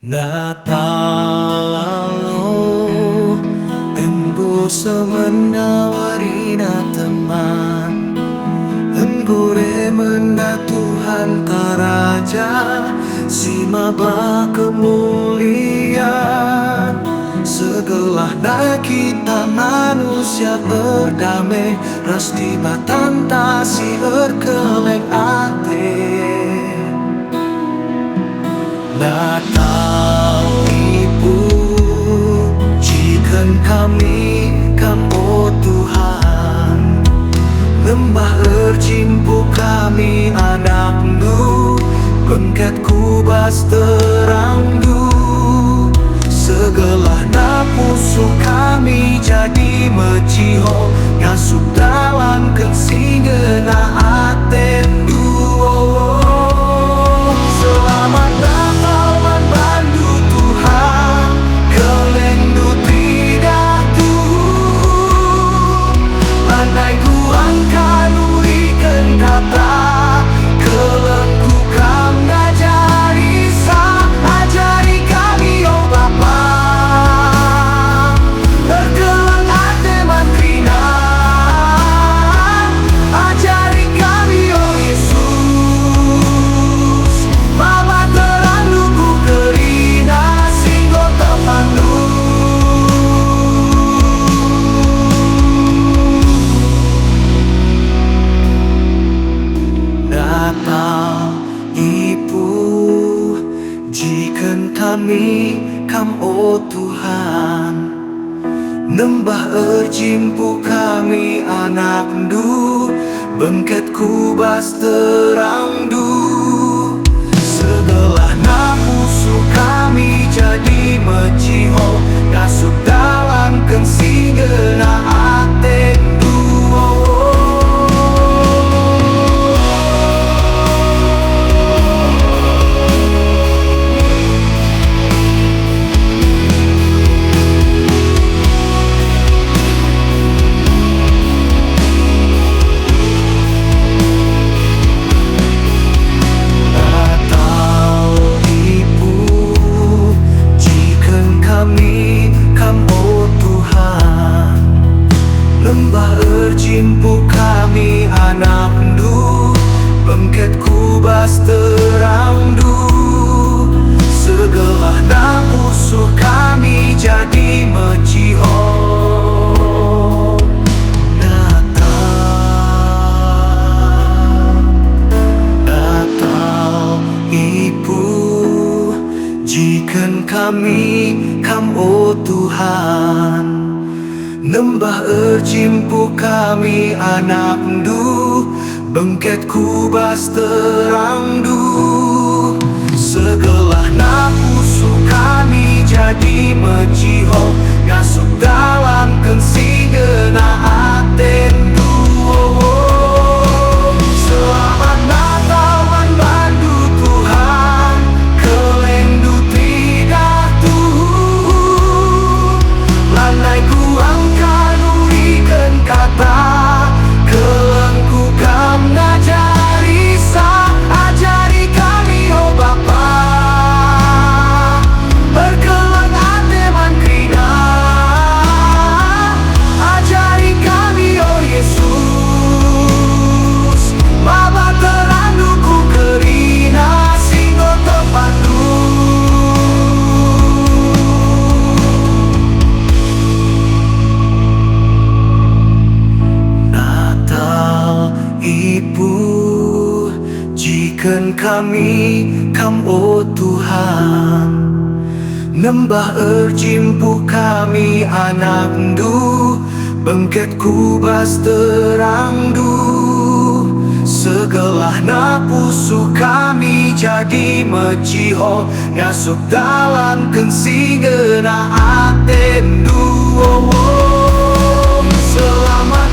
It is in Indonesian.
Natal Embo semenawari na teman Embore menda Tuhan Karaja Si maba kemuliaan Segelah na kita manusia berdamai Ras di batantasi erkelek ate Natal Ibu Jikan kami kamu Tuhan Lembah erjimpu kami anakmu Bengket kubas terangdu Segelah na musuh kami jadi meciho Ngasup dalam kensingena atendu Selamat Natal manbandu Tuhan Kelendu tidak tu Andai kuang kanurikan kata Kelengku kam ngajari sa Ajari kami oh Bapa Terkeleng ate mantrina Ajari kami oh Yesus Mama terangku ku kerina Singgo tepandu Natal Ibu Jikan kami kam oh Tuhan Nembah erjimpu kami anakmu Bengket kubas terangdu Setelah na musuh kami jadi meciho Ngasup dalam kensingena atendu Jimpu kami anakmu Bengket kubas terangdu Segelah na musuh kami jadi meciho Natal Ibu Jikan kami kam oh Tuhan Nembah erjimpu kami anakmu Bengket kubas terangdu Segelah na musuh kami jadi meciho Ngasup dalam kensingena atendu Selamat Natal manbandu Tuhan Kelendu tidak tu Lanai kuang kanurikan kata Kelengku kam ngajari sa Ajari kami oh Bapa Berkeleng ate mankrina Ajari kami oh Yesus Maba terangdu ku kerina Singgo tepandu Ibu, jikan kami kam oh Tuhan Nembah erjimpu kami anakmu Bengket kubas terangdu Segelah na musuh kami jadi meciho Ngasup dalam kensingena atendu Selamat